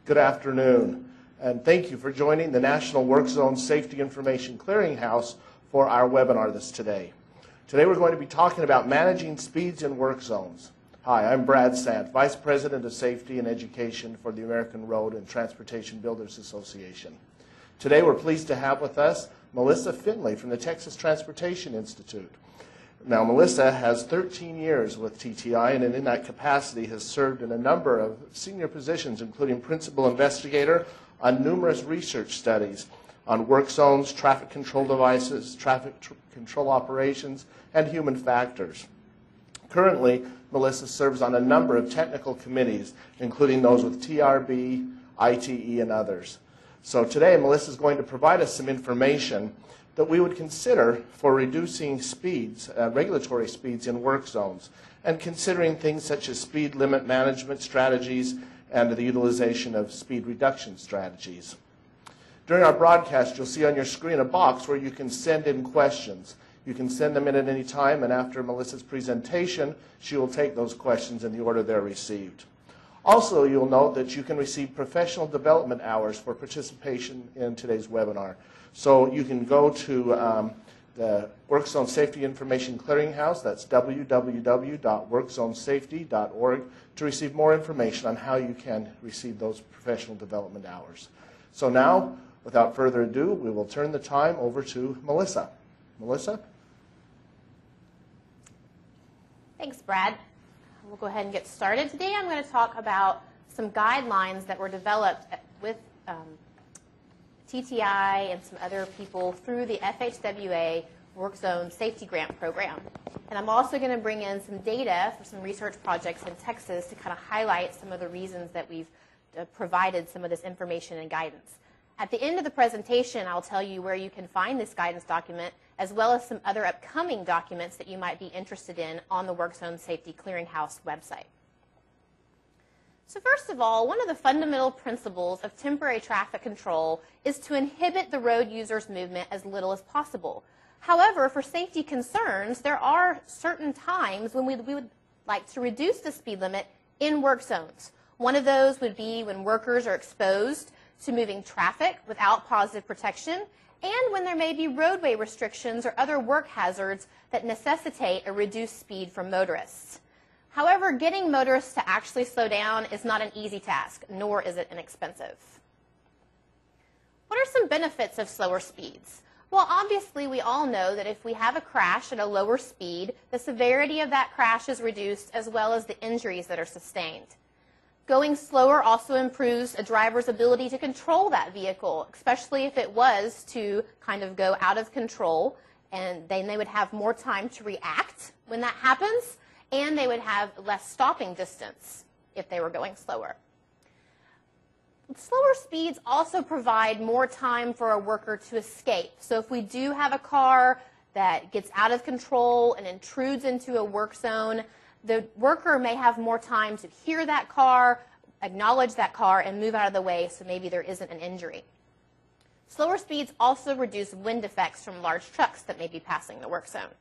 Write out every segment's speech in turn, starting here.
Good afternoon, and thank you for joining the National Work Zone Safety Information Clearinghouse for our webinar today. Today we're going to be talking about managing speeds in work zones. Hi, I'm Brad Sant, Vice President of Safety and Education for the American Road and Transportation Builders Association. Today we're pleased to have with us Melissa Finley from the Texas Transportation Institute. Now, Melissa has 13 years with TTI, and in that capacity has served in a number of senior positions, including principal investigator on numerous research studies on work zones, traffic control devices, control operations, and human factors. Currently, Melissa serves on a number of technical committees, including those with TRB, ITE, and others. So today, Melissa is going to provide us some information that we would consider for reducing speeds, regulatory speeds in work zones, and considering things such as speed limit management strategies and the utilization of speed reduction strategies. During our broadcast, you'll see on your screen a box where you can send in questions. You can send them in at any time, and after Melissa's presentation, she will take those questions in the order they're received. Also, you'll note that you can receive professional development hours for participation in today's webinar. So you can go to the Work Zone Safety Information Clearinghouse, that's www.workzonesafety.org, to receive more information on how you can receive those professional development hours. So now, without further ado, we will turn the time over to Melissa. Melissa? Thanks, Brad. We'll go ahead and get started. Today I'm going to talk about some guidelines that were developed with TTI and some other people through the FHWA Work Zone Safety Grant Program. And I'm also going to bring in some data for some research projects in Texas to kind of highlight some of the reasons that we've provided some of this information and guidance. At the end of the presentation, I'll tell you where you can find this guidance document, as well as some other upcoming documents that you might be interested in on the Work Zone Safety Clearinghouse website. So first of all, one of the fundamental principles of temporary traffic control is to inhibit the road user's movement as little as possible. However, for safety concerns, there are certain times when we would like to reduce the speed limit in work zones. One of those would be when workers are exposed to moving traffic without positive protection, and when there may be roadway restrictions or other work hazards that necessitate a reduced speed for motorists. However, getting motorists to actually slow down is not an easy task, nor is it inexpensive. What are some benefits of slower speeds? Well, obviously, we all know that if we have a crash at a lower speed, the severity of that crash is reduced, as well as the injuries that are sustained. Going slower also improves a driver's ability to control that vehicle, especially if it was to kind of go out of control, and then they would have more time to react when that happens, and they would have less stopping distance if they were going slower. Slower speeds also provide more time for a worker to escape. So if we do have a car that gets out of control and intrudes into a work zone, the worker may have more time to hear that car, acknowledge that car, and move out of the way so maybe there isn't an injury. Slower speeds also reduce wind effects from large trucks that may be passing the work zone.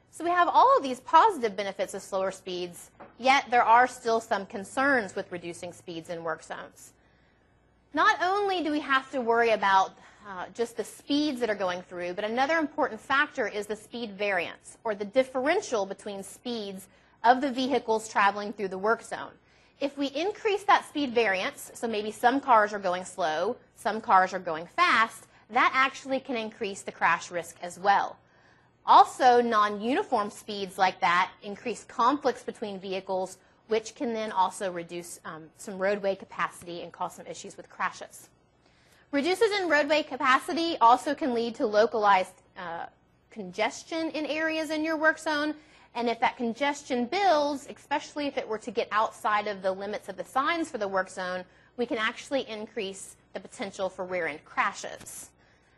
So we have all of these positive benefits of slower speeds, yet there are still some concerns with reducing speeds in work zones. Not only do we have to worry about just the speeds that are going through, but another important factor is the speed variance, or the differential between speeds of the vehicles traveling through the work zone. If we increase that speed variance, so maybe some cars are going slow, some cars are going fast, that actually can increase the crash risk as well. Also, non-uniform speeds like that increase conflicts between vehicles, which can then also reduce some roadway capacity and cause some issues with crashes. Reduces in roadway capacity also can lead to localized congestion in areas in your work zone. And if that congestion builds, especially if it were to get outside of the limits of the signs for the work zone, we can actually increase the potential for rear-end crashes.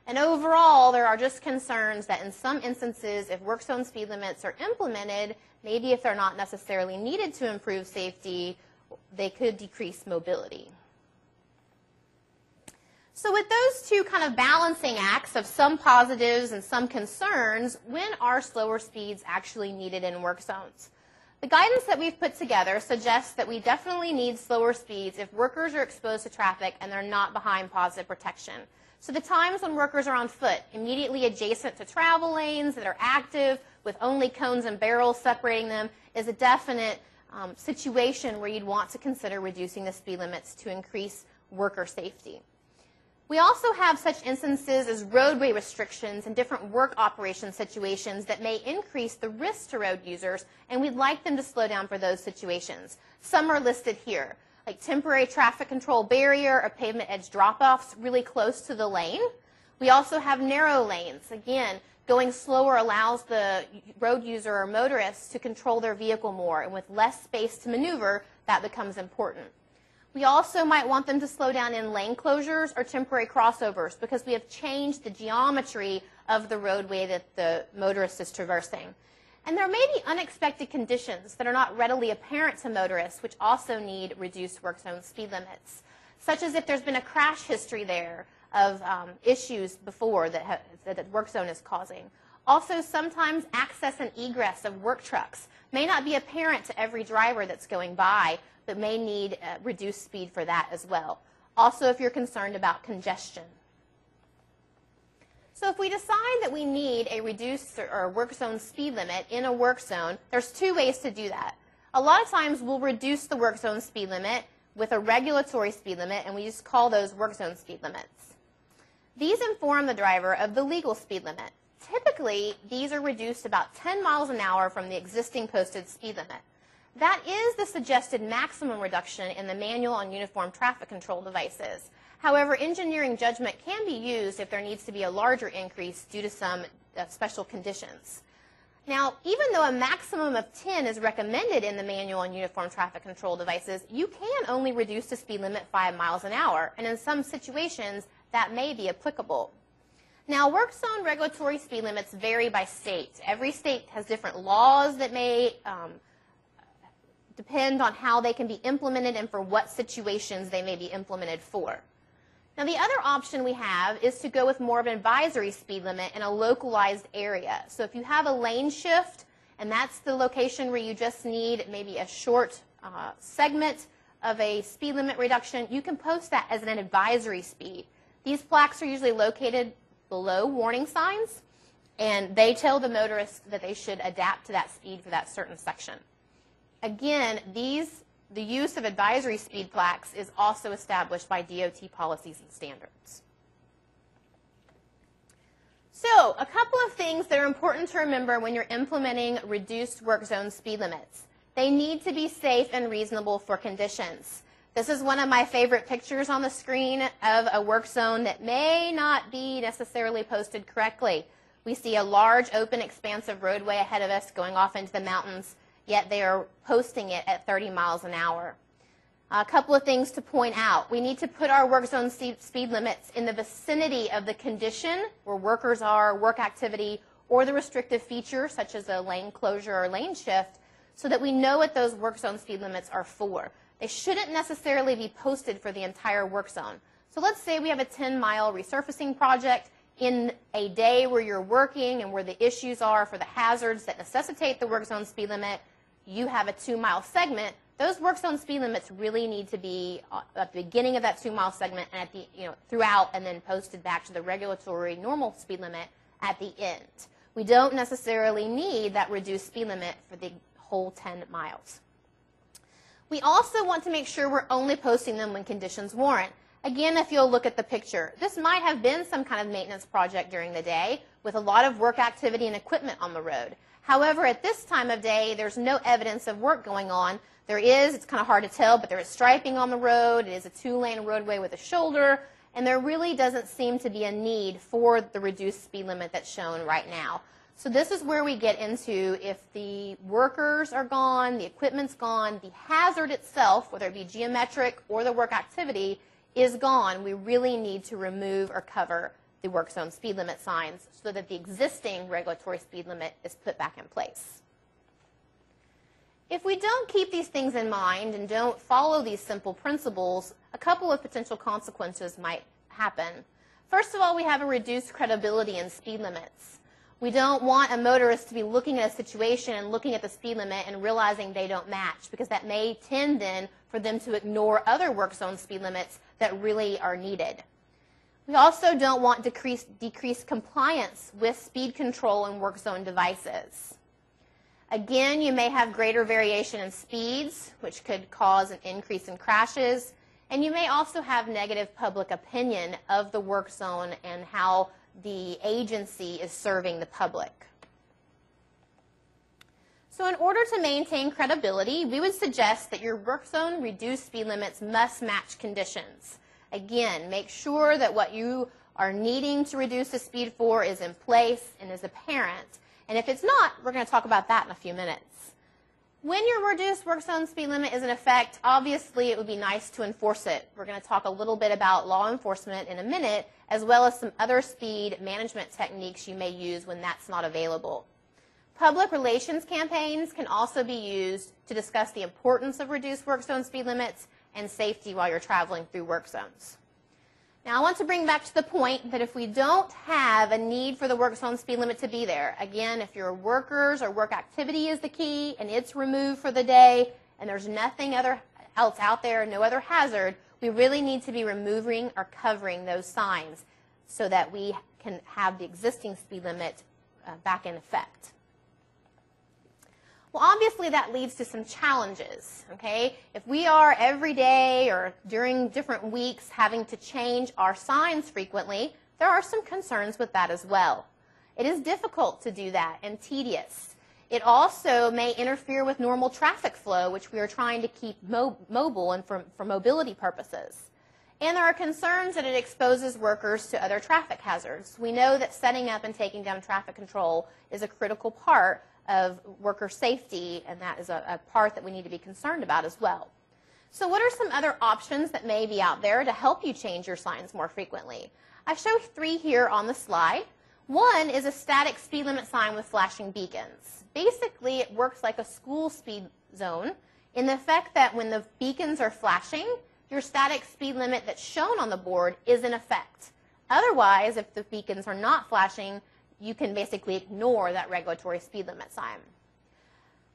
And overall, there are just concerns that in some instances, if work zone speed limits are implemented, maybe if they're not necessarily needed to improve safety, they could decrease mobility. So with those two kind of balancing acts of some positives and some concerns, when are slower speeds actually needed in work zones? The guidance that we've put together suggests that we definitely need slower speeds if workers are exposed to traffic and they're not behind positive protection. So the times when workers are on foot, immediately adjacent to travel lanes that are active with only cones and barrels separating them, is a definite situation where you'd want to consider reducing the speed limits to increase worker safety. We also have such instances as roadway restrictions and different work operation situations that may increase the risk to road users, and we'd like them to slow down for those situations. Some are listed here, like temporary traffic control barrier or pavement edge drop-offs really close to the lane. We also have narrow lanes. Again, going slower allows the road user or motorist to control their vehicle more, and with less space to maneuver, that becomes important. We also might want them to slow down in lane closures or temporary crossovers because we have changed the geometry of the roadway that the motorist is traversing. And there may be unexpected conditions that are not readily apparent to motorists which also need reduced work zone speed limits, such as if there's been a crash history there of issues before that the work zone is causing. Also, sometimes access and egress of work trucks may not be apparent to every driver that's going by, but may need reduced speed for that as well. Also, if you're concerned about congestion. So if we decide that we need a reduced or work zone speed limit in a work zone, there's two ways to do that. A lot of times we'll reduce the work zone speed limit with a regulatory speed limit, and we just call those work zone speed limits. These inform the driver of the legal speed limit. Typically, these are reduced about 10 miles an hour from the existing posted speed limit. That is the suggested maximum reduction in the manual on uniform traffic control devices. However, engineering judgment can be used if there needs to be a larger increase due to some special conditions. Now, even though a maximum of 10 is recommended in the manual on uniform traffic control devices, you can only reduce the speed limit 5 miles an hour, and in some situations, that may be applicable. Now, work zone regulatory speed limits vary by state. Every state has different laws that may depend on how they can be implemented and for what situations they may be implemented for. Now, the other option we have is to go with more of an advisory speed limit in a localized area. So if you have a lane shift, and that's the location where you just need maybe a short segment of a speed limit reduction, you can post that as an advisory speed. These plaques are usually located below warning signs, and they tell the motorist that they should adapt to that speed for that certain section. Again, the use of advisory speed plaques is also established by DOT policies and standards. So, a couple of things that are important to remember when you're implementing reduced work zone speed limits. They need to be safe and reasonable for conditions. This is one of my favorite pictures on the screen of a work zone that may not be necessarily posted correctly. We see a large, open, expansive roadway ahead of us going off into the mountains, yet they are posting it at 30 miles an hour. A couple of things to point out. We need to put our work zone speed limits in the vicinity of the condition where workers are, work activity, or the restrictive feature, such as a lane closure or lane shift, so that we know what those work zone speed limits are for. They shouldn't necessarily be posted for the entire work zone. So let's say we have a 10-mile resurfacing project in a day where you're working and where the issues are for the hazards that necessitate the work zone speed limit. You have a 2-mile segment. Those work zone speed limits really need to be at the beginning of that 2-mile segment and at the throughout, and then posted back to the regulatory normal speed limit at the end. We don't necessarily need that reduced speed limit for the whole 10 miles. We also want to make sure we're only posting them when conditions warrant. Again, if you'll look at the picture, this might have been some kind of maintenance project during the day with a lot of work activity and equipment on the road. However, at this time of day, there's no evidence of work going on. There is, it's kind of hard to tell, but there is striping on the road. It is a 2-lane roadway with a shoulder, and there really doesn't seem to be a need for the reduced speed limit that's shown right now. So this is where we get into if the workers are gone, the equipment's gone, the hazard itself, whether it be geometric or the work activity, is gone. We really need to remove or cover the work zone speed limit signs so that the existing regulatory speed limit is put back in place. If we don't keep these things in mind and don't follow these simple principles, a couple of potential consequences might happen. First of all, we have a reduced credibility in speed limits. We don't want a motorist to be looking at a situation and looking at the speed limit and realizing they don't match, because that may tend then for them to ignore other work zone speed limits that really are needed. We also don't want decreased compliance with speed control and work zone devices. Again, you may have greater variation in speeds, which could cause an increase in crashes, and you may also have negative public opinion of the work zone and how the agency is serving the public. So in order to maintain credibility, we would suggest that your work zone reduced speed limits must match conditions. Again, make sure that what you are needing to reduce the speed for is in place and is apparent. And if it's not, we're going to talk about that in a few minutes. When your reduced work zone speed limit is in effect, obviously it would be nice to enforce it. We're going to talk a little bit about law enforcement in a minute, as well as some other speed management techniques you may use when that's not available. Public relations campaigns can also be used to discuss the importance of reduced work zone speed limits and safety while you're traveling through work zones. Now, I want to bring back to the point that if we don't have a need for the work zone speed limit to be there, again, if your workers or work activity is the key and it's removed for the day and there's nothing else out there, no other hazard, we really need to be removing or covering those signs so that we can have the existing speed limit back in effect. Well, obviously that leads to some challenges, okay? If we are every day or during different weeks having to change our signs frequently, there are some concerns with that as well. It is difficult to do that and tedious. It also may interfere with normal traffic flow, which we are trying to keep mobile and for mobility purposes. And there are concerns that it exposes workers to other traffic hazards. We know that setting up and taking down traffic control is a critical part of worker safety, and that is a part that we need to be concerned about as well. So what are some other options that may be out there to help you change your signs more frequently? I show 3 here on the slide. One is a static speed limit sign with flashing beacons. Basically, it works like a school speed zone in the effect that when the beacons are flashing, your static speed limit that's shown on the board is in effect. Otherwise, if the beacons are not flashing, you can basically ignore that regulatory speed limit sign.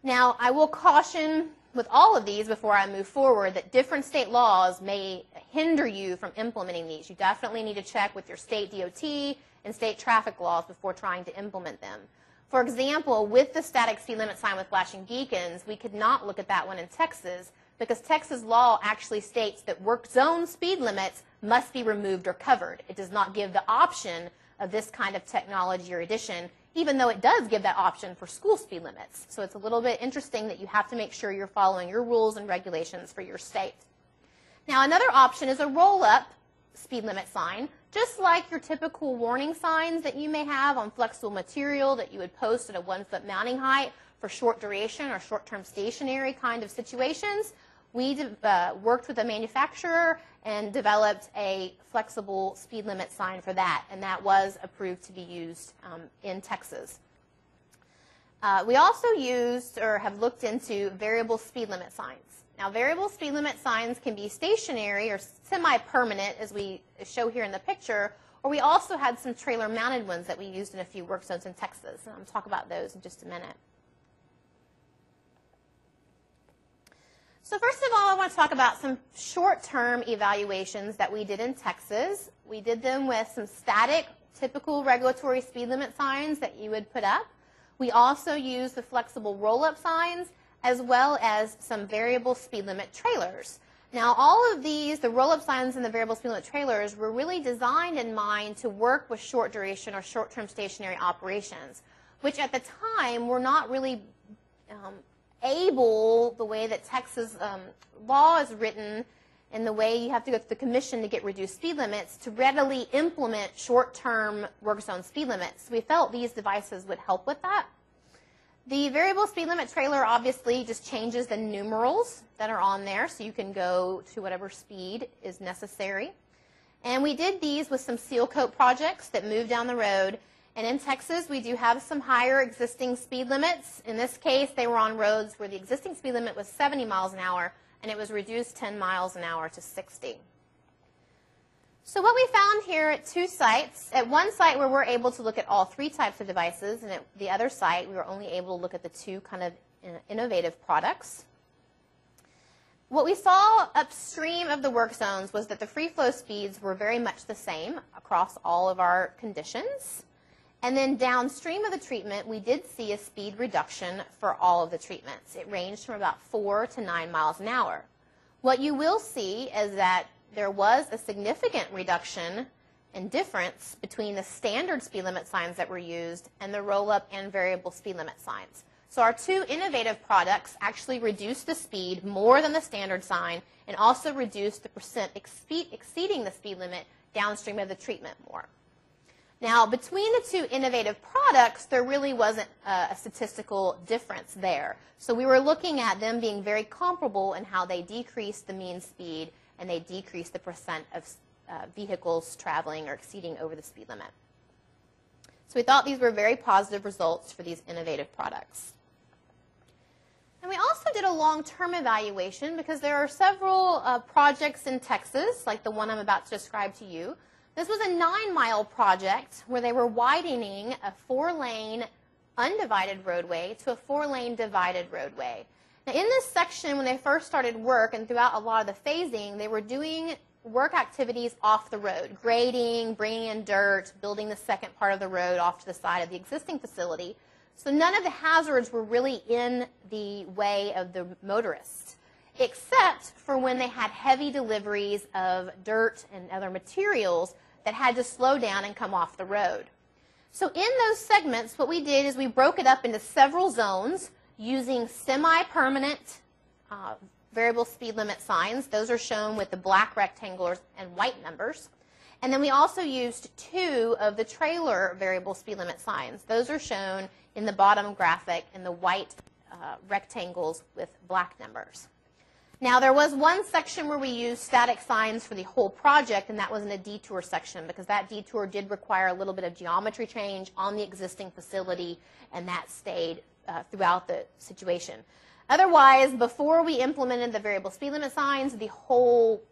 Now, I will caution with all of these before I move forward that different state laws may hinder you from implementing these. You definitely need to check with your state DOT and state traffic laws before trying to implement them. For example, with the static speed limit sign with flashing beacons, we could not look at that one in Texas because Texas law actually states that work zone speed limits must be removed or covered. It does not give the option of this kind of technology or addition, even though it does give that option for school speed limits. So it's a little bit interesting that you have to make sure you're following your rules and regulations for your state. Now, another option is a roll-up speed limit sign, just like your typical warning signs that you may have on flexible material that you would post at a 1-foot mounting height for short duration or short-term stationary kind of situations. We worked with a manufacturer and developed a flexible speed limit sign for that, and that was approved to be used in Texas. We also used or have looked into variable speed limit signs. Now, variable speed limit signs can be stationary or semi-permanent, as we show here in the picture, or we also had some trailer-mounted ones that we used in a few work zones in Texas, and I'll talk about those in just a minute. So first of all, I want to talk about some short-term evaluations that we did in Texas. We did them with some static, typical regulatory speed limit signs that you would put up. We also used the flexible roll-up signs as well as some variable speed limit trailers. Now, all of these, the roll-up signs and the variable speed limit trailers, were really designed in mind to work with short duration or short-term stationary operations, which at the time were not really able, the way that Texas law is written and the way you have to go to the commission to get reduced speed limits, to readily implement short-term work zone speed limits. We felt these devices would help with that. The variable speed limit trailer obviously just changes the numerals that are on there so you can go to whatever speed is necessary. And we did these with some seal coat projects that moved down the road. And in Texas, we do have some higher existing speed limits. In this case, they were on roads where the existing speed limit was 70 miles an hour, and it was reduced 10 miles an hour to 60. So what we found here at 2 sites, at one site where we're able to look at all 3 types of devices, and at the other site we were only able to look at the 2 kind of innovative products. What we saw upstream of the work zones was that the free flow speeds were very much the same across all of our conditions. And then downstream of the treatment, we did see a speed reduction for all of the treatments. It ranged from about 4 to 9 miles an hour. What you will see is that there was a significant reduction and difference between the standard speed limit signs that were used and the roll-up and variable speed limit signs. So our 2 innovative products actually reduced the speed more than the standard sign and also reduced the percent exceeding the speed limit downstream of the treatment more. Now, between the 2 innovative products, there really wasn't a statistical difference there. So we were looking at them being very comparable in how they decreased the mean speed and they decreased the percent of vehicles traveling or exceeding over the speed limit. So we thought these were very positive results for these innovative products. And we also did a long-term evaluation because there are several projects in Texas, like the one I'm about to describe to you. This was a 9-mile project where they were widening a 4-lane undivided roadway to a 4-lane divided roadway. Now, in this section, when they first started work and throughout a lot of the phasing, they were doing work activities off the road, grading, bringing in dirt, building the second part of the road off to the side of the existing facility. So none of the hazards were really in the way of the motorists, except for when they had heavy deliveries of dirt and other materials that had to slow down and come off the road. So in those segments, what we did is we broke it up into several zones using semi-permanent variable speed limit signs. Those are shown with the black rectangles and white numbers. And then we also used 2 of the trailer variable speed limit signs. Those are shown in the bottom graphic in the white rectangles with black numbers. Now, there was one section where we used static signs for the whole project, and that was in a detour section because that detour did require a little bit of geometry change on the existing facility, and that stayed throughout the situation. Otherwise, before we implemented the variable speed limit signs, the whole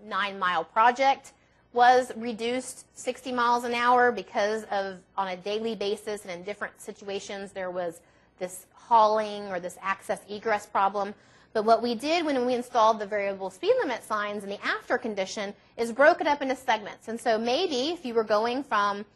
9-mile project was reduced 60 miles an hour because of, on a daily basis and in different situations, there was this hauling or this access egress problem. But what we did when we installed the variable speed limit signs in the after condition is broke it up into segments. And so maybe if you were going from,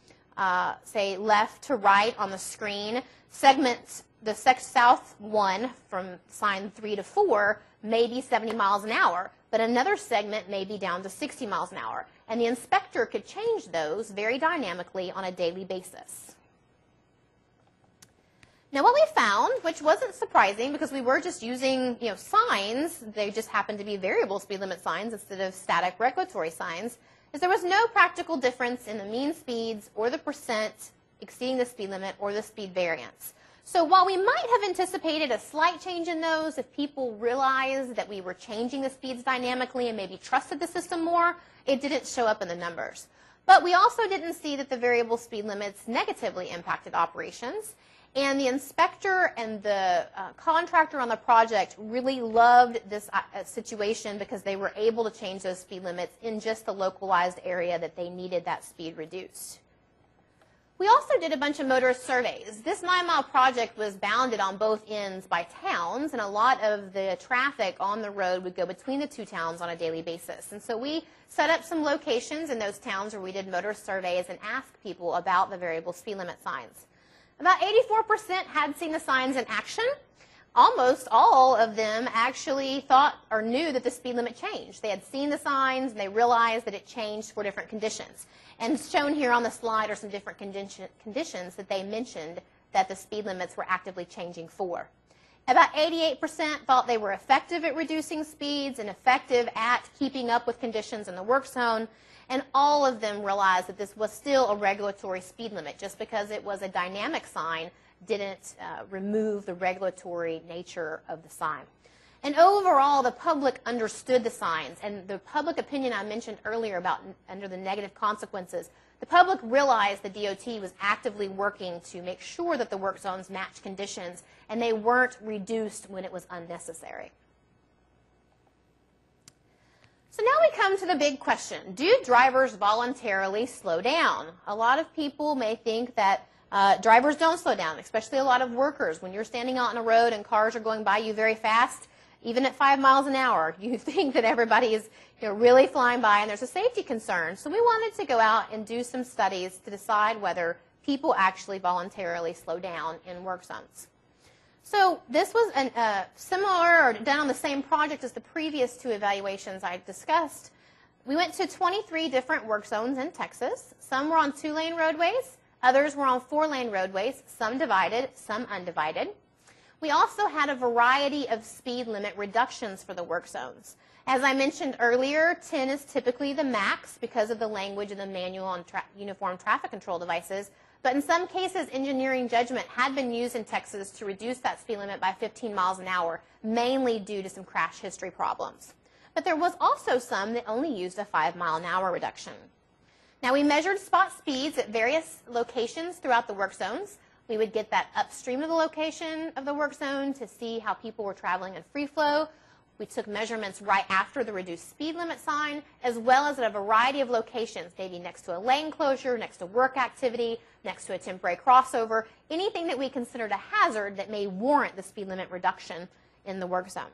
say, left to right on the screen, segments, the south one from sign 3 to 4 may be 70 miles an hour, but another segment may be down to 60 miles an hour. And the inspector could change those very dynamically on a daily basis. Now, what we found, which wasn't surprising because we were just using signs, they just happened to be variable speed limit signs instead of static regulatory signs, is there was no practical difference in the mean speeds or the percent exceeding the speed limit or the speed variance. So while we might have anticipated a slight change in those if people realized that we were changing the speeds dynamically and maybe trusted the system more, it didn't show up in the numbers. But we also didn't see that the variable speed limits negatively impacted operations. And the inspector and the contractor on the project really loved this situation because they were able to change those speed limits in just the localized area that they needed that speed reduced. We also did a bunch of motorist surveys. This 9-mile project was bounded on both ends by towns, and a lot of the traffic on the road would go between the 2 towns on a daily basis. And so we set up some locations in those towns where we did motorist surveys and asked people about the variable speed limit signs. About 84% had seen the signs in action. Almost all of them actually thought or knew that the speed limit changed. They had seen the signs and they realized that it changed for different conditions. And shown here on the slide are some different conditions that they mentioned that the speed limits were actively changing for. About 88% thought they were effective at reducing speeds and effective at keeping up with conditions in the work zone. And all of them realized that this was still a regulatory speed limit. Just because it was a dynamic sign didn't remove the regulatory nature of the sign. And overall, the public understood the signs. And the public opinion I mentioned earlier about under the negative consequences, the public realized the DOT was actively working to make sure that the work zones matched conditions, and they weren't reduced when it was unnecessary. So now we come to the big question. Do drivers voluntarily slow down? A lot of people may think that drivers don't slow down, especially a lot of workers. When you're standing out on a road and cars are going by you very fast, even at 5 miles an hour, you think that everybody is really flying by and there's a safety concern. So we wanted to go out and do some studies to decide whether people actually voluntarily slow down in work zones. So this was similar or done on the same project as the previous two evaluations I discussed. We went to 23 different work zones in Texas. Some were on 2-lane roadways, others were on 4-lane roadways, some divided, some undivided. We also had a variety of speed limit reductions for the work zones. As I mentioned earlier, 10 is typically the max because of the language in the manual on uniform traffic control devices. But in some cases, engineering judgment had been used in Texas to reduce that speed limit by 15 miles an hour, mainly due to some crash history problems. But there was also some that only used a 5-mile-an-hour reduction. Now, we measured spot speeds at various locations throughout the work zones. We would get that upstream of the location of the work zone to see how people were traveling in free flow. We took measurements right after the reduced speed limit sign, as well as at a variety of locations, maybe next to a lane closure, next to work activity, next to a temporary crossover, anything that we considered a hazard that may warrant the speed limit reduction in the work zone.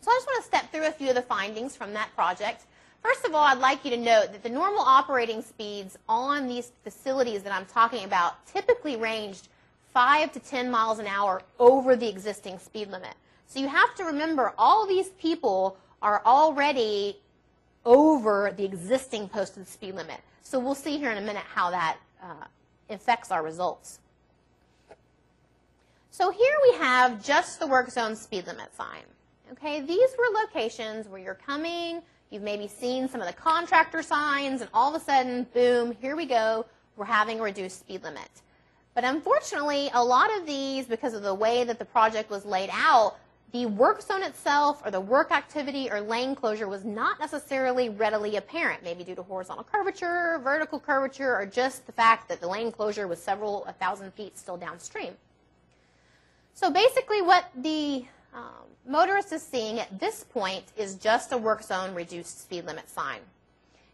So I just want to step through a few of the findings from that project. First of all, I'd like you to note that the normal operating speeds on these facilities that I'm talking about typically ranged 5 to 10 miles an hour over the existing speed limit. So you have to remember all these people are already over the existing posted speed limit. So we'll see here in a minute how that affects our results. So here we have just the work zone speed limit sign. Okay, these were locations where you're coming, you've maybe seen some of the contractor signs, and all of a sudden, boom, here we go, we're having a reduced speed limit. But unfortunately, a lot of these, because of the way that the project was laid out, the work zone itself or the work activity or lane closure was not necessarily readily apparent, maybe due to horizontal curvature, vertical curvature, or just the fact that the lane closure was several 1,000 feet still downstream. So basically what the motorist is seeing at this point is just a work zone reduced speed limit sign.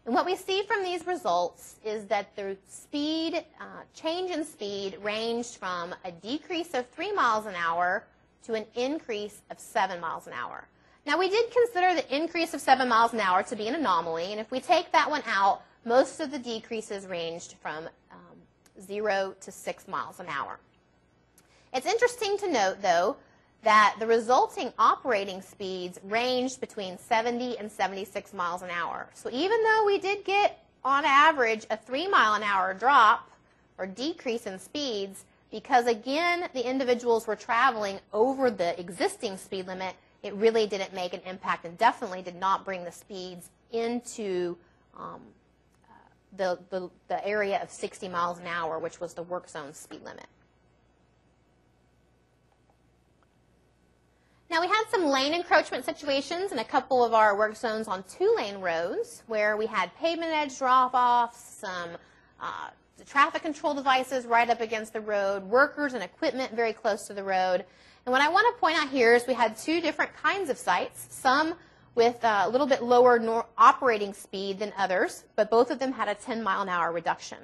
And what we see from these results is that the speed, change in speed ranged from a decrease of 3 miles an hour to an increase of 7 miles an hour. Now, we did consider the increase of 7 miles an hour to be an anomaly, and if we take that one out, most of the decreases ranged from 0 to 6 miles an hour. It's interesting to note, though, that the resulting operating speeds ranged between 70 and 76 miles an hour. So even though we did get, on average, a 3-mile-an-hour drop or decrease in speeds, because, again, the individuals were traveling over the existing speed limit, it really didn't make an impact and definitely did not bring the speeds into the area of 60 miles an hour, which was the work zone speed limit. Now, we had some lane encroachment situations in a couple of our work zones on 2-lane roads where we had pavement edge drop-offs, some traffic control devices right up against the road, workers and equipment very close to the road. And what I want to point out here is we had 2 different kinds of sites, some with a little bit lower operating speed than others, but both of them had a 10-mile-an-hour reduction.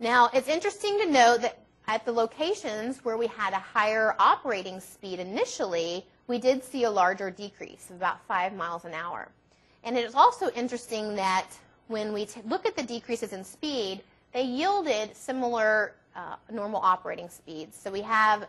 Now, it's interesting to note that at the locations where we had a higher operating speed initially, we did see a larger decrease of about 5 miles an hour. And it is also interesting that when we look at the decreases in speed, they yielded similar normal operating speeds. So we have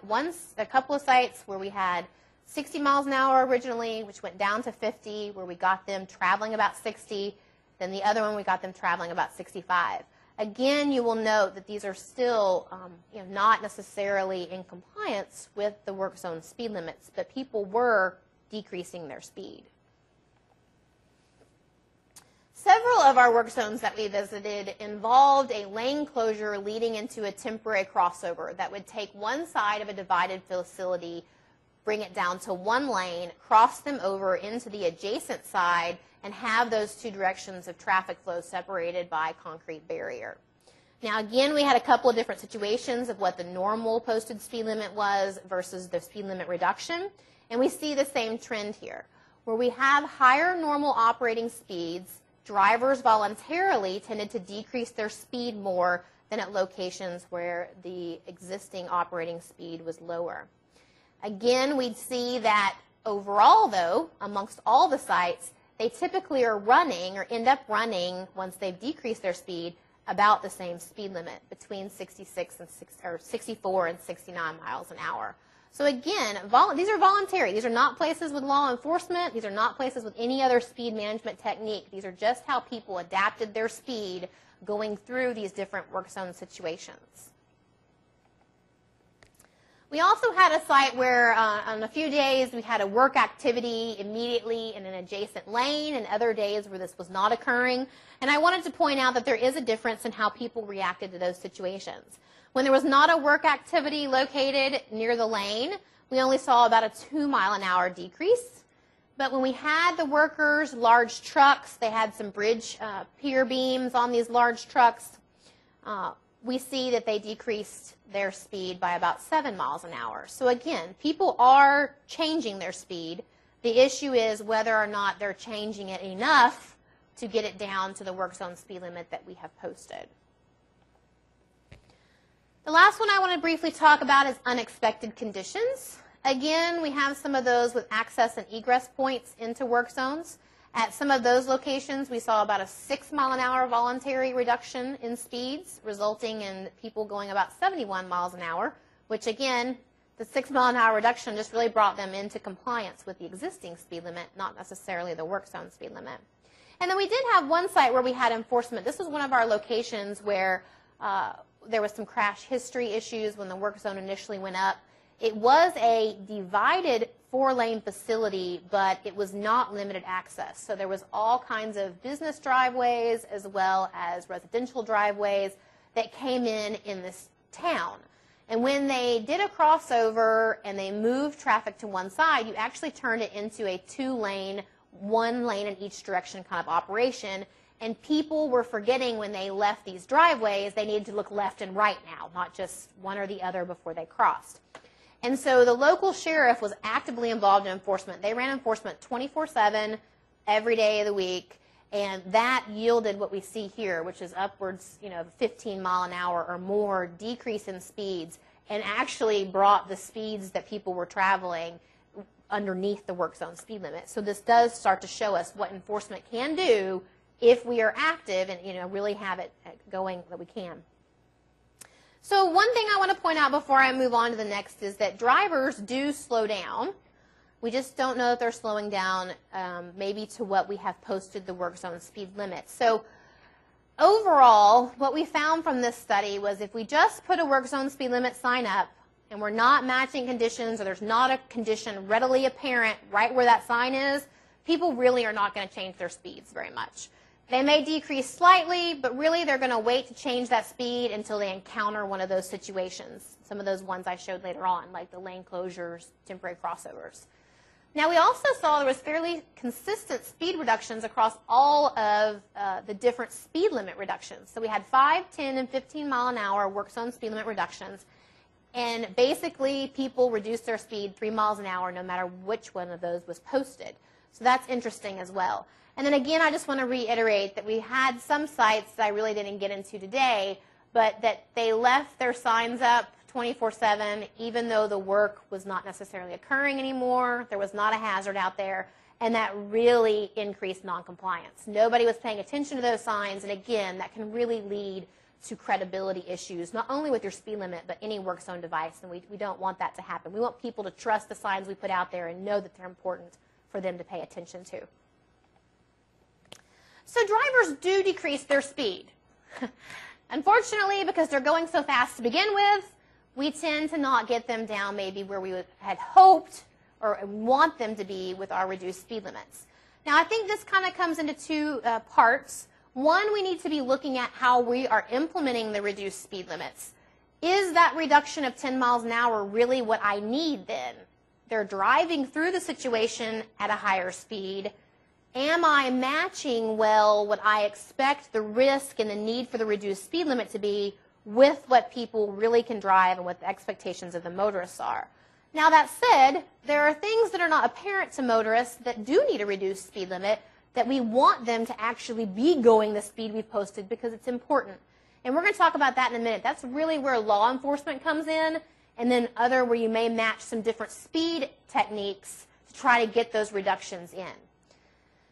a couple of sites where we had 60 miles an hour originally, which went down to 50, where we got them traveling about 60. Then the other one, we got them traveling about 65. Again, you will note that these are still not necessarily in compliance with the work zone speed limits, but people were decreasing their speed. Several of our work zones that we visited involved a lane closure leading into a temporary crossover that would take one side of a divided facility, bring it down to one lane, cross them over into the adjacent side, and have those 2 directions of traffic flow separated by a concrete barrier. Now, again, we had a couple of different situations of what the normal posted speed limit was versus the speed limit reduction, and we see the same trend here. Where we have higher normal operating speeds, drivers voluntarily tended to decrease their speed more than at locations where the existing operating speed was lower. Again, we'd see that overall, though, amongst all the sites, they typically are running or end up running, once they've decreased their speed, about the same speed limit, between 64 and 69 miles an hour. So again, these are voluntary. These are not places with law enforcement. These are not places with any other speed management technique. These are just how people adapted their speed going through these different work zone situations. We also had a site where on a few days we had a work activity immediately in an adjacent lane, and other days where this was not occurring. And I wanted to point out that there is a difference in how people reacted to those situations. When there was not a work activity located near the lane, we only saw about a 2-mile-an-hour decrease. But when we had the workers, large trucks, they had some bridge pier beams on these large trucks, we see that they decreased their speed by about 7 miles an hour. So again, people are changing their speed. The issue is whether or not they're changing it enough to get it down to the work zone speed limit that we have posted. The last one I want to briefly talk about is unexpected conditions. Again, we have some of those with access and egress points into work zones. At some of those locations, we saw about a 6-mile-an-hour voluntary reduction in speeds, resulting in people going about 71 miles an hour, which again, the 6-mile-an-hour reduction just really brought them into compliance with the existing speed limit, not necessarily the work zone speed limit. And then we did have one site where we had enforcement. This was one of our locations where there was some crash history issues when the work zone initially went up. It was a divided 4-lane facility, but it was not limited access. So there was all kinds of business driveways as well as residential driveways that came in this town. And when they did a crossover and they moved traffic to one side, you actually turned it into a 2-lane, 1 lane in each direction kind of operation. And people were forgetting when they left these driveways, they needed to look left and right now, not just one or the other before they crossed. And so the local sheriff was actively involved in enforcement. They ran enforcement 24/7, every day of the week, and that yielded what we see here, which is upwards, 15 mile an hour or more decrease in speeds, and actually brought the speeds that people were traveling underneath the work zone speed limit. So this does start to show us what enforcement can do if we are active and really have it going that we can. So one thing I want to point out before I move on to the next is that drivers do slow down. We just don't know if they're slowing down maybe to what we have posted the work zone speed limit. So overall, what we found from this study was if we just put a work zone speed limit sign up and we're not matching conditions or there's not a condition readily apparent right where that sign is, people really are not going to change their speeds very much. They may decrease slightly, but really they're going to wait to change that speed until they encounter one of those situations, some of those ones I showed later on, like the lane closures, temporary crossovers. Now, we also saw there was fairly consistent speed reductions across all of the different speed limit reductions. So we had 5, 10, and 15 mile an hour work zone speed limit reductions. And basically, people reduced their speed 3 miles an hour no matter which one of those was posted. So that's interesting as well. And then again, I just want to reiterate that we had some sites that I really didn't get into today, but that they left their signs up 24/7, even though the work was not necessarily occurring anymore. There was not a hazard out there, and that really increased noncompliance. Nobody was paying attention to those signs, and again, that can really lead to credibility issues, not only with your speed limit, but any work zone device, and we don't want that to happen. We want people to trust the signs we put out there and know that they're important for them to pay attention to. So drivers do decrease their speed. Unfortunately, because they're going so fast to begin with, we tend to not get them down maybe where we had hoped or want them to be with our reduced speed limits. Now, I think this kind of comes into two parts. One, we need to be looking at how we are implementing the reduced speed limits. Is that reduction of 10 miles an hour really what I need then? They're driving through the situation at a higher speed. Am I matching well what I expect the risk and the need for the reduced speed limit to be with what people really can drive and what the expectations of the motorists are? Now that said, there are things that are not apparent to motorists that do need a reduced speed limit that we want them to actually be going the speed we've posted because it's important. And we're going to talk about that in a minute. That's really where law enforcement comes in, and then other where you may match some different speed techniques to try to get those reductions in.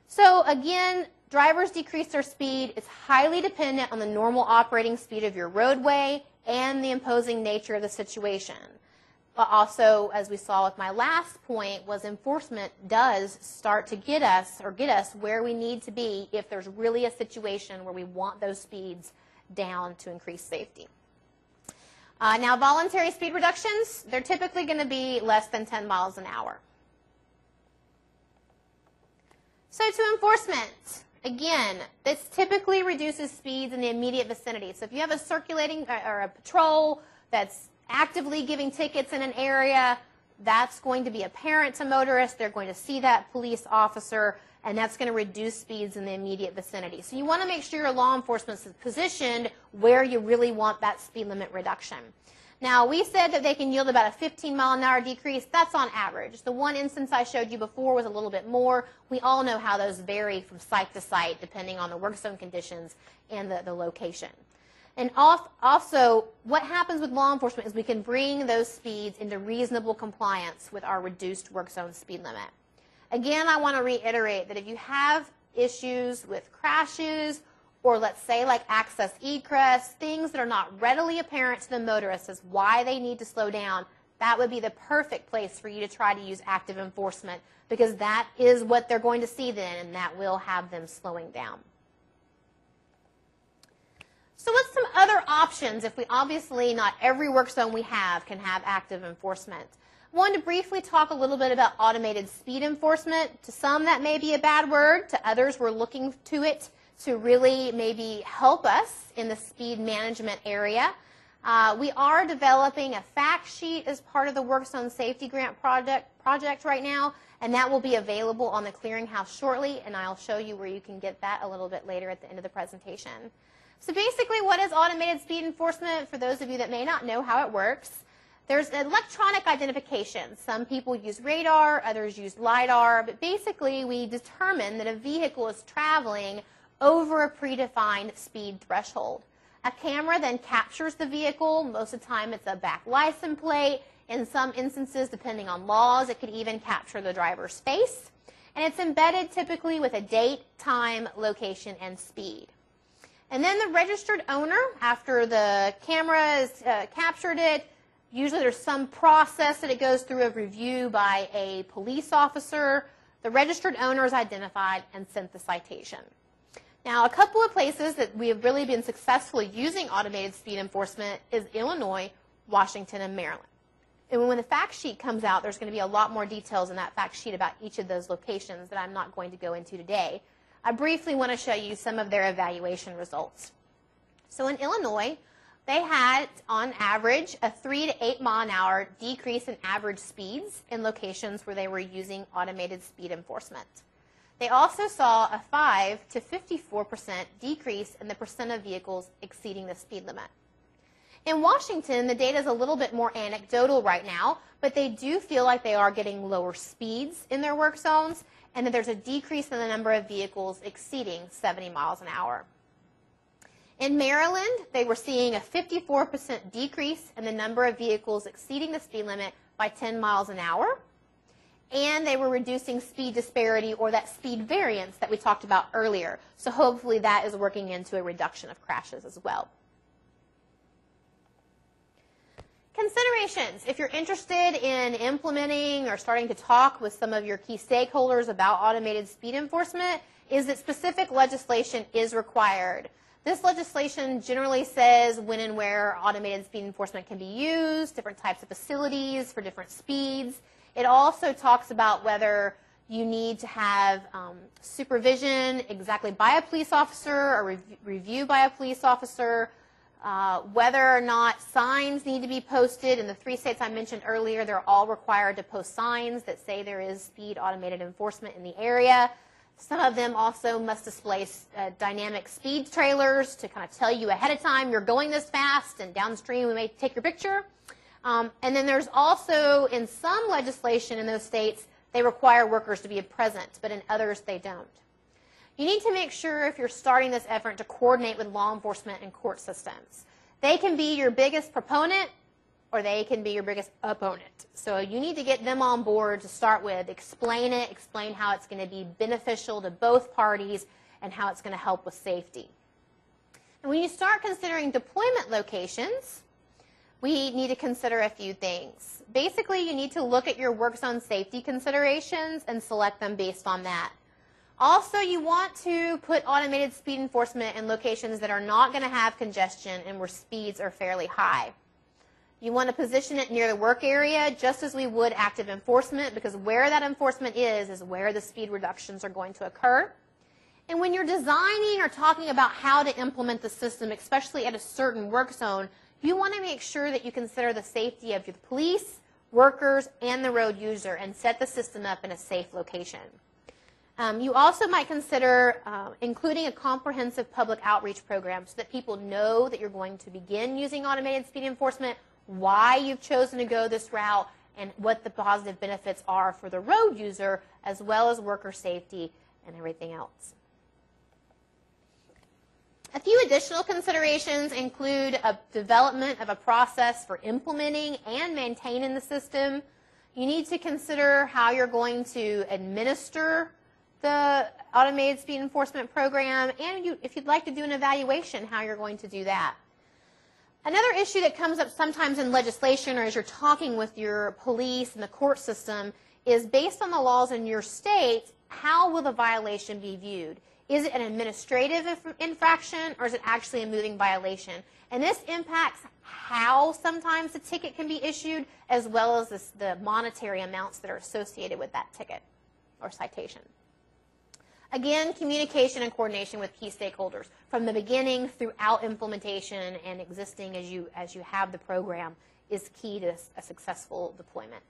So again, drivers decrease their speed. It's highly dependent on the normal operating speed of your roadway and the imposing nature of the situation. But also, as we saw with my last point, was enforcement does start to get us where we need to be if there's really a situation where we want those speeds down to increase safety. Now, voluntary speed reductions, they're typically going to be less than 10 miles an hour. So to enforcement, again, this typically reduces speeds in the immediate vicinity. So if you have a circulating or a patrol that's actively giving tickets in an area, that's going to be apparent to motorists. They're going to see that police officer, and that's going to reduce speeds in the immediate vicinity. So you want to make sure your law enforcement is positioned where you really want that speed limit reduction. Now, we said that they can yield about a 15-mile-an-hour decrease. That's on average. The one instance I showed you before was a little bit more. We all know how those vary from site to site depending on the work zone conditions and the location. And also, what happens with law enforcement is we can bring those speeds into reasonable compliance with our reduced work zone speed limit. Again, I want to reiterate that if you have issues with crashes or let's say like access egress, things that are not readily apparent to the motorist as why they need to slow down, that would be the perfect place for you to try to use active enforcement because that is what they're going to see then and that will have them slowing down. So what's some other options if we obviously not every work zone we have can have active enforcement? I wanted to briefly talk a little bit about automated speed enforcement. To some that may be a bad word, to others we're looking to it to really maybe help us in the speed management area. We are developing a fact sheet as part of the Work Zone Safety Grant project right now, and that will be available on the clearinghouse shortly, and I'll show you where you can get that a little bit later at the end of the presentation. So basically, what is automated speed enforcement? For those of you that may not know how it works, there's electronic identification. Some people use radar, others use LiDAR, but basically we determine that a vehicle is traveling over a predefined speed threshold. A camera then captures the vehicle. Most of the time it's a back license plate. In some instances, depending on laws, it could even capture the driver's face. And it's embedded typically with a date, time, location, and speed. And then the registered owner, after the camera has captured it, usually there's some process that it goes through of review by a police officer. The registered owner is identified and sent the citation. Now, a couple of places that we have really been successfully using automated speed enforcement is Illinois, Washington, and Maryland. And when the fact sheet comes out, there's going to be a lot more details in that fact sheet about each of those locations that I'm not going to go into today. I briefly want to show you some of their evaluation results. So in Illinois, they had, on average, a 3 to 8 mile an hour decrease in average speeds in locations where they were using automated speed enforcement. They also saw a 5 to 54% decrease in the percent of vehicles exceeding the speed limit. In Washington, the data is a little bit more anecdotal right now, but they do feel like they are getting lower speeds in their work zones and that there's a decrease in the number of vehicles exceeding 70 miles an hour. In Maryland, they were seeing a 54% decrease in the number of vehicles exceeding the speed limit by 10 miles an hour. And they were reducing speed disparity or that speed variance that we talked about earlier. So hopefully that is working into a reduction of crashes as well. Considerations. If you're interested in implementing or starting to talk with some of your key stakeholders about automated speed enforcement, is that specific legislation is required. This legislation generally says when and where automated speed enforcement can be used, different types of facilities for different speeds. It also talks about whether you need to have supervision exactly by a police officer or review by a police officer, whether or not signs need to be posted. In the 3 states I mentioned earlier, they're all required to post signs that say there is speed automated enforcement in the area. Some of them also must display dynamic speed trailers to kind of tell you ahead of time you're going this fast and downstream we may take your picture. And then there's also, in some legislation in those states, they require workers to be present, but in others they don't. You need to make sure, if you're starting this effort, to coordinate with law enforcement and court systems. They can be your biggest proponent, or they can be your biggest opponent. So you need to get them on board to start with, explain it, explain how it's going to be beneficial to both parties and how it's going to help with safety. And when you start considering deployment locations, we need to consider a few things. Basically, you need to look at your work zone safety considerations and select them based on that. Also, you want to put automated speed enforcement in locations that are not going to have congestion and where speeds are fairly high. You want to position it near the work area just as we would active enforcement, because where that enforcement is where the speed reductions are going to occur. And when you're designing or talking about how to implement the system, especially at a certain work zone, you want to make sure that you consider the safety of the police, workers, and the road user and set the system up in a safe location. You also might consider including a comprehensive public outreach program so that people know that you're going to begin using automated speed enforcement, why you've chosen to go this route, and what the positive benefits are for the road user, as well as worker safety and everything else. A few additional considerations include a development of a process for implementing and maintaining the system. You need to consider how you're going to administer the automated speed enforcement program, and if you'd like to do an evaluation, how you're going to do that. Another issue that comes up sometimes in legislation or as you're talking with your police and the court system is, based on the laws in your state, how will the violation be viewed? Is it an administrative infraction, or is it actually a moving violation? And this impacts how sometimes the ticket can be issued, as well as the monetary amounts that are associated with that ticket or citation. Again, communication and coordination with key stakeholders from the beginning throughout implementation and existing as you have the program is key to a successful deployment.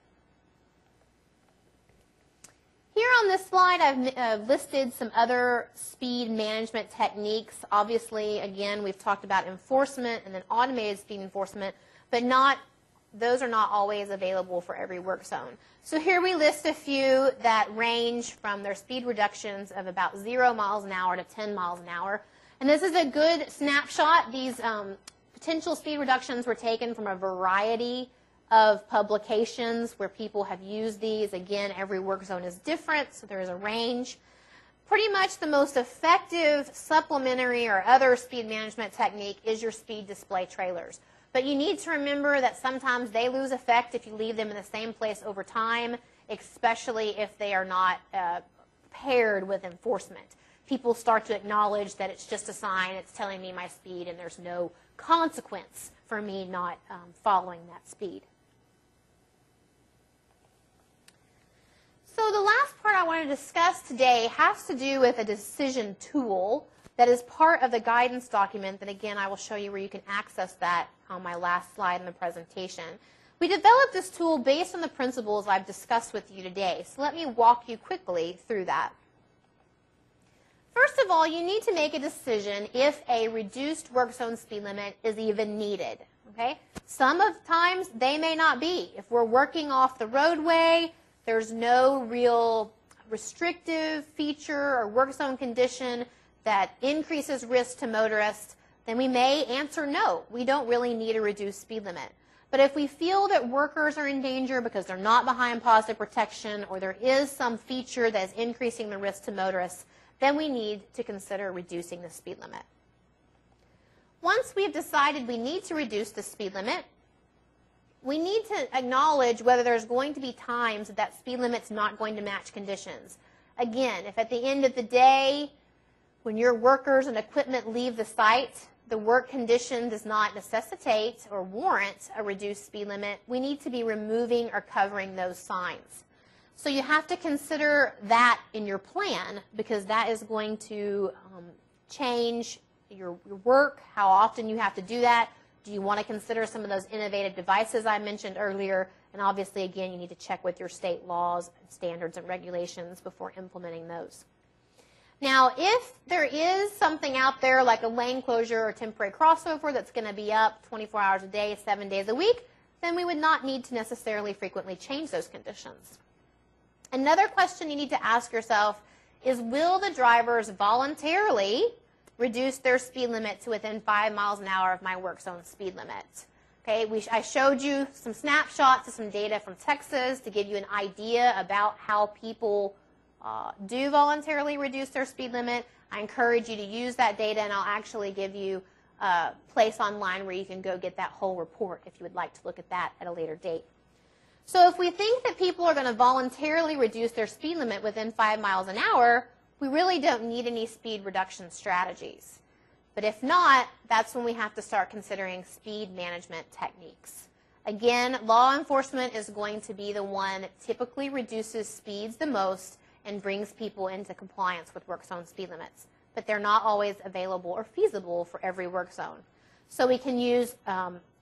Here on this slide, I've listed some other speed management techniques. Obviously, again, we've talked about enforcement and then automated speed enforcement, but those are not always available for every work zone. So here we list a few that range from their speed reductions of about 0 miles an hour to 10 miles an hour. And this is a good snapshot. These potential speed reductions were taken from a variety of publications where people have used these. Again, every work zone is different, so there is a range. Pretty much the most effective supplementary or other speed management technique is your speed display trailers. But you need to remember that sometimes they lose effect if you leave them in the same place over time, especially if they are not paired with enforcement. People start to acknowledge that it's just a sign, it's telling me my speed, and there's no consequence for me not following that speed. So the last part I want to discuss today has to do with a decision tool that is part of the guidance document that, again, I will show you where you can access that on my last slide in the presentation. We developed this tool based on the principles I've discussed with you today, so let me walk you quickly through that. First of all, you need to make a decision if a reduced work zone speed limit is even needed. Okay? Some of the times they may not be. If we're working off the roadway, there's no real restrictive feature or work zone condition that increases risk to motorists, then we may answer no. We don't really need a reduced speed limit. But if we feel that workers are in danger because they're not behind positive protection, or there is some feature that is increasing the risk to motorists, then we need to consider reducing the speed limit. Once we've decided we need to reduce the speed limit, we need to acknowledge whether there's going to be times that speed limit's not going to match conditions. Again, if at the end of the day, when your workers and equipment leave the site, the work condition does not necessitate or warrant a reduced speed limit, we need to be removing or covering those signs. So you have to consider that in your plan, because that is going to change your work, how often you have to do that. Do you want to consider some of those innovative devices I mentioned earlier? And obviously, again, you need to check with your state laws, standards, and regulations before implementing those. Now, if there is something out there like a lane closure or temporary crossover that's going to be up 24 hours a day, 7 days a week, then we would not need to necessarily frequently change those conditions. Another question you need to ask yourself is, will the drivers voluntarily reduce their speed limit to within 5 miles an hour of my work zone speed limit? Okay, I showed you some snapshots of some data from Texas to give you an idea about how people do voluntarily reduce their speed limit. I encourage you to use that data, and I'll actually give you a place online where you can go get that whole report if you would like to look at that at a later date. So if we think that people are going to voluntarily reduce their speed limit within 5 miles an hour, we really don't need any speed reduction strategies. But if not, that's when we have to start considering speed management techniques. Again, law enforcement is going to be the one that typically reduces speeds the most and brings people into compliance with work zone speed limits. But they're not always available or feasible for every work zone. So we can use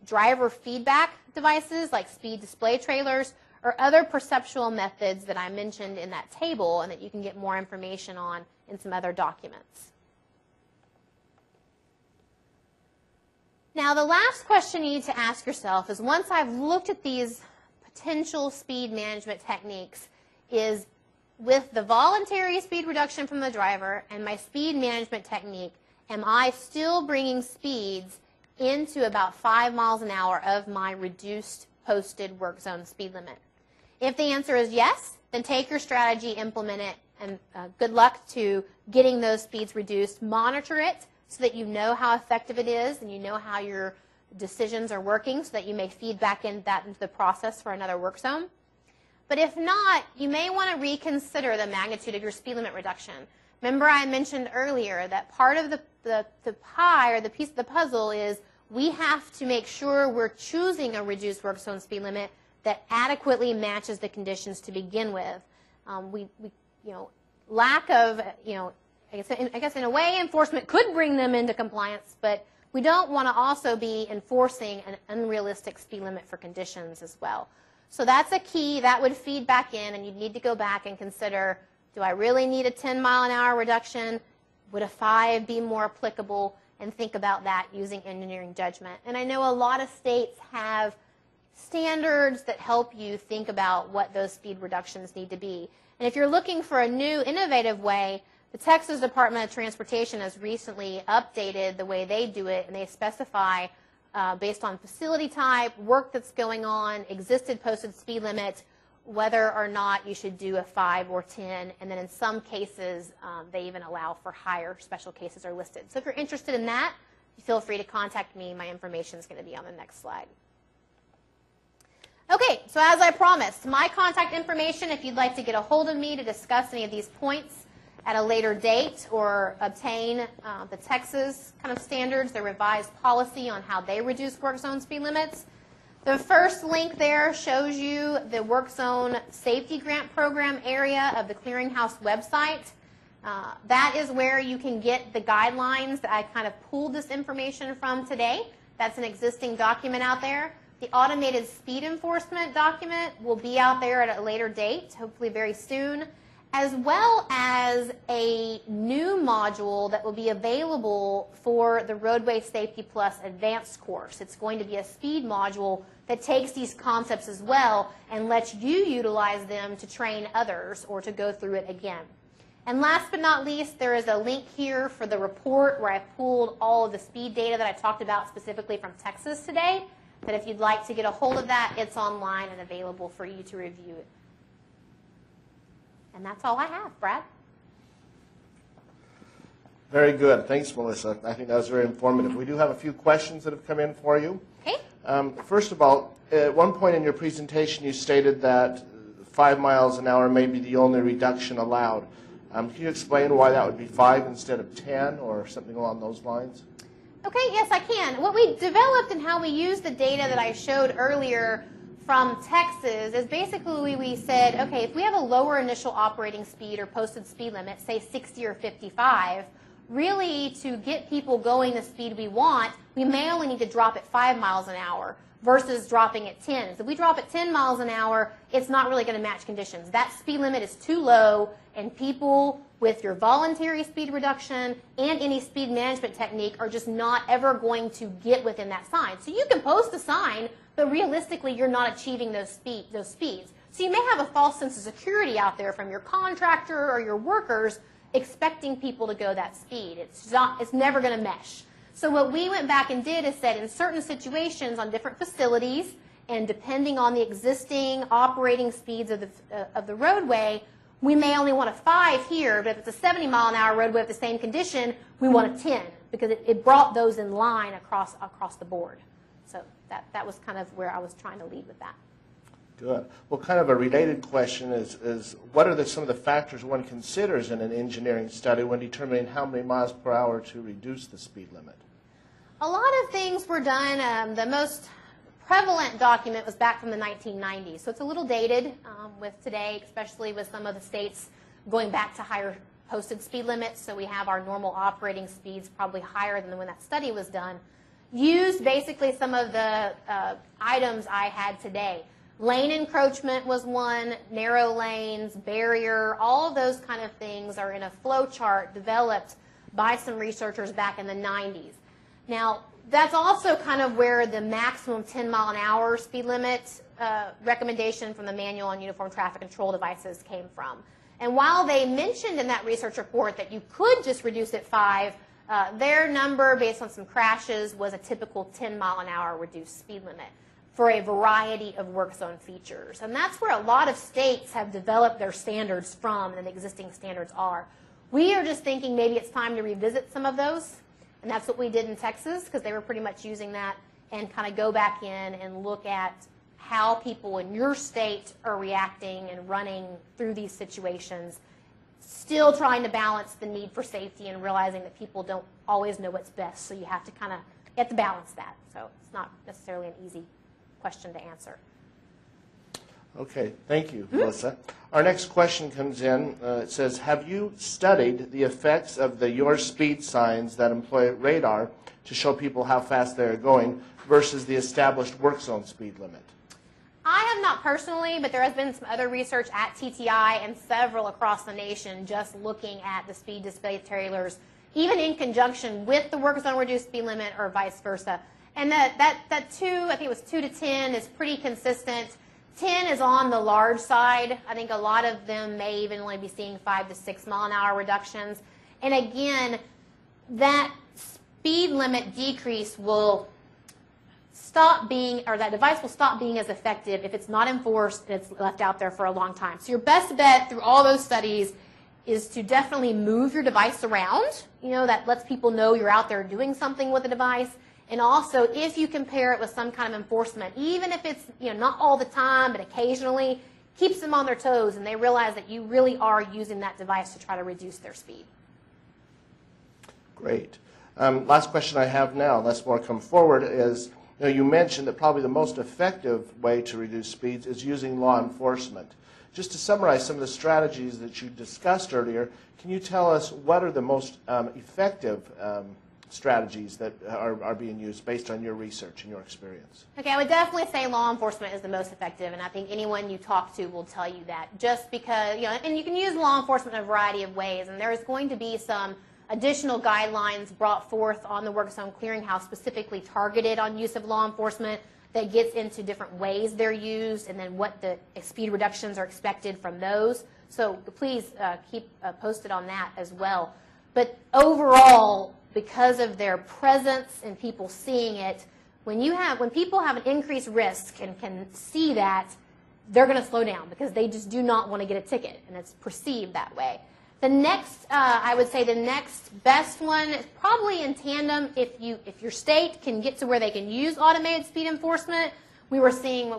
driver feedback devices like speed display trailers or other perceptual methods that I mentioned in that table and that you can get more information on in some other documents. Now, the last question you need to ask yourself is, once I've looked at these potential speed management techniques, is with the voluntary speed reduction from the driver and my speed management technique, am I still bringing speeds into about 5 miles an hour of my reduced posted work zone speed limit? If the answer is yes, then take your strategy, implement it, and good luck to getting those speeds reduced. Monitor it so that you know how effective it is and you know how your decisions are working so that you may feed back into the process for another work zone. But if not, you may want to reconsider the magnitude of your speed limit reduction. Remember, I mentioned earlier that part of the pie or the piece of the puzzle is we have to make sure we're choosing a reduced work zone speed limit that adequately matches the conditions to begin with. Lack of, I guess in a way enforcement could bring them into compliance, but we don't want to also be enforcing an unrealistic speed limit for conditions as well. So that's a key that would feed back in, and you'd need to go back and consider, do I really need a 10-mile-an-hour reduction? Would a 5 be more applicable? And think about that using engineering judgment. And I know a lot of states have standards that help you think about what those speed reductions need to be. And if you're looking for a new, innovative way, the Texas Department of Transportation has recently updated the way they do it, and they specify based on facility type, work that's going on, existed posted speed limit, whether or not you should do a 5 or 10, and then in some cases they even allow for higher. Special cases are listed. So if you're interested in that, feel free to contact me. My information is going to be on the next slide. Okay, so as I promised, my contact information if you'd like to get a hold of me to discuss any of these points at a later date or obtain the Texas kind of standards, the revised policy on how they reduce work zone speed limits. The first link there shows you the work zone safety grant program area of the Clearinghouse website. That is where you can get the guidelines that I kind of pulled this information from today. That's an existing document out there. The automated speed enforcement document will be out there at a later date, hopefully very soon, as well as a new module that will be available for the Roadway Safety Plus Advanced course. It's going to be a speed module that takes these concepts as well and lets you utilize them to train others or to go through it again. And last but not least, there is a link here for the report where I pulled all of the speed data that I talked about specifically from Texas today, that if you'd like to get a hold of that, it's online and available for you to review it. And that's all I have, Brad. Very good. Thanks, Melissa. I think that was very informative. We do have a few questions that have come in for you. Okay. First of all, at one point in your presentation, you stated that 5 miles an hour may be the only reduction allowed. Can you explain why that would be 5 instead of 10 or something along those lines? Okay, yes, I can. What we developed and how we used the data that I showed earlier from Texas is basically we said, okay, if we have a lower initial operating speed or posted speed limit, say 60 or 55, really to get people going the speed we want, we may only need to drop at 5 miles an hour versus dropping at 10. So if we drop at 10 miles an hour, it's not really going to match conditions. That speed limit is too low, and people with your voluntary speed reduction and any speed management technique are just not ever going to get within that sign. So you can post a sign but realistically, you're not achieving those speeds. So you may have a false sense of security out there from your contractor or your workers expecting people to go that speed. It's never going to mesh. So what we went back and did is said in certain situations on different facilities, and depending on the existing operating speeds of the roadway, we may only want a 5 here, but if it's a 70-mile-an-hour roadway with the same condition, we want a 10, because it brought those in line across the board. So that was kind of where I was trying to lead with that. Good. Well, kind of a related question is what are some of the factors one considers in an engineering study when determining how many miles per hour to reduce the speed limit? A lot of things were done. The most prevalent document was back from the 1990s, so it's a little dated with today, especially with some of the states going back to higher posted speed limits, so we have our normal operating speeds probably higher than when that study was done. Used basically some of the items I had today. Lane encroachment was one, narrow lanes, barrier, all of those kind of things are in a flow chart developed by some researchers back in the 90s. Now, that's also kind of where the maximum 10-mile-an-hour speed limit recommendation from the Manual on Uniform Traffic Control Devices came from. And while they mentioned in that research report that you could just reduce it 5, their number based on some crashes was a typical 10-mile-an-hour reduced speed limit for a variety of work zone features. And that's where a lot of states have developed their standards from, and the existing standards are. We are just thinking maybe it's time to revisit some of those, and that's what we did in Texas, because they were pretty much using that, and kind of go back in and look at how people in your state are reacting and running through these situations, still trying to balance the need for safety and realizing that people don't always know what's best, so you have to balance that. So it's not necessarily an easy question to answer. Okay, thank you, Melissa. Our next question comes in. It says, have you studied the effects of the your speed signs that employ radar to show people how fast they're going versus the established work zone speed limit? I have not personally, but there has been some other research at TTI and several across the nation just looking at the speed display trailers, even in conjunction with the work zone reduced speed limit or vice versa. And that 2, I think it was 2 to 10, is pretty consistent. 10 is on the large side. I think a lot of them may even only be seeing 5 to 6 mile-an-hour reductions. And again, that speed limit decrease will stop being, or that device will stop being as effective if it's not enforced and it's left out there for a long time. So your best bet through all those studies is to definitely move your device around. You know, that lets people know you're out there doing something with the device. And also, if you compare it with some kind of enforcement, even if it's not all the time, but occasionally, keeps them on their toes, and they realize that you really are using that device to try to reduce their speed. Great. Last question I have now, unless more come forward, is you mentioned that probably the most effective way to reduce speeds is using law enforcement. Just to summarize some of the strategies that you discussed earlier, can you tell us what are the most effective strategies that are being used based on your research and your experience? Okay, I would definitely say law enforcement is the most effective, and I think anyone you talk to will tell you that. Just because, and you can use law enforcement in a variety of ways, and there is going to be some additional guidelines brought forth on the Work Zone Clearinghouse specifically targeted on use of law enforcement that gets into different ways they're used and then what the speed reductions are expected from those. So please keep posted on that as well. But overall, because of their presence and people seeing it, when people have an increased risk and can see that, they're going to slow down because they just do not want to get a ticket, and it's perceived that way. The next, I would say the next best one is probably in tandem if your state can get to where they can use automated speed enforcement. We were seeing,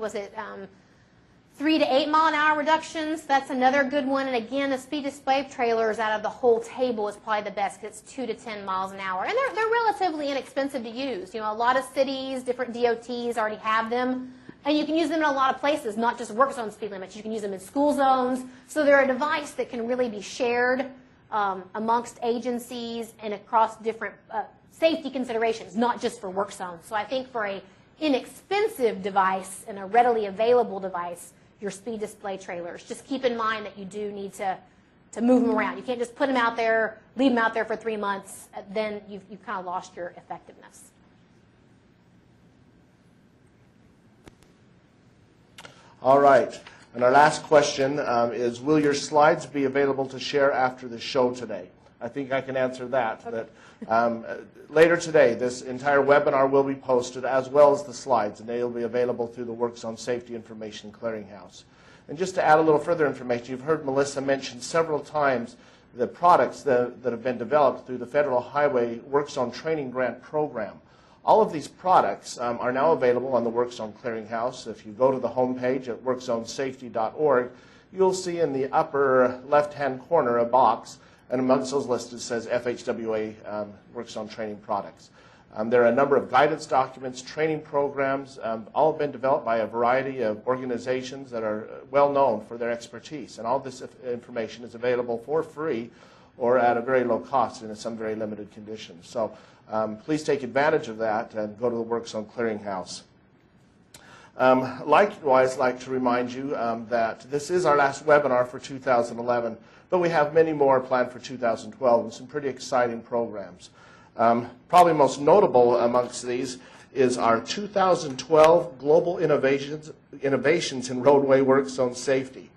3 to 8 mile-an-hour reductions. That's another good one. And again, the speed display trailers out of the whole table is probably the best because it's 2 to 10 miles an hour. And they're relatively inexpensive to use. A lot of cities, different DOTs already have them. And you can use them in a lot of places, not just work zone speed limits. You can use them in school zones. So they're a device that can really be shared amongst agencies and across different safety considerations, not just for work zones. So I think for an inexpensive device and a readily available device, your speed display trailers, just keep in mind that you do need to move them around. You can't just put them out there, leave them out there for 3 months, then you've kind of lost your effectiveness. All right. And our last question is, will your slides be available to share after the show today? I think I can answer that. Okay. Later today, this entire webinar will be posted, as well as the slides, and they will be available through the Work Zone Safety Information Clearinghouse. And just to add a little further information, you've heard Melissa mention several times the products that have been developed through the Federal Highway Work Zone Training Grant Program. All of these products are now available on the Work Zone Clearinghouse. If you go to the homepage at workzonesafety.org, you'll see in the upper left-hand corner a box, and amongst those listed says FHWA Work Zone Training Products. There are a number of guidance documents, training programs, all have been developed by a variety of organizations that are well known for their expertise. And all this information is available for free or at a very low cost and in some very limited conditions. So please take advantage of that and go to the Work Zone Clearinghouse. Likewise, I'd like to remind you that this is our last webinar for 2011, but we have many more planned for 2012 and some pretty exciting programs. Probably most notable amongst these is our 2012 Global Innovations in Roadway Work Zone Safety.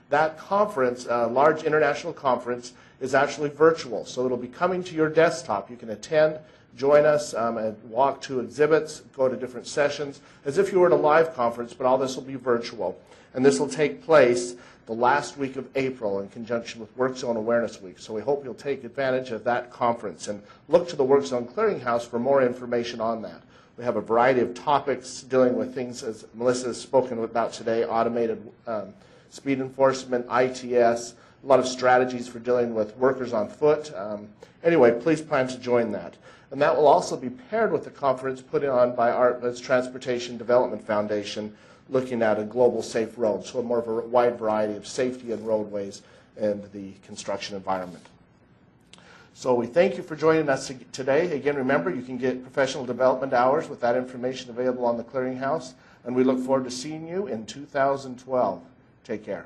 That conference, a large international conference, is actually virtual, so it'll be coming to your desktop. You can attend, join us, and walk to exhibits, go to different sessions, as if you were at a live conference, but all this will be virtual. And this will take place the last week of April in conjunction with Work Zone Awareness Week. So we hope you'll take advantage of that conference and look to the Work Zone Clearinghouse for more information on that. We have a variety of topics dealing with things, as Melissa has spoken about today, automated speed enforcement, ITS, a lot of strategies for dealing with workers on foot. Anyway, please plan to join that. And that will also be paired with the conference put on by ARTVA's Transportation Development Foundation, looking at a global safe road, so a more wide variety of safety and roadways and the construction environment. So we thank you for joining us today. Again, remember, you can get professional development hours with that information available on the Clearinghouse, and we look forward to seeing you in 2012. Take care.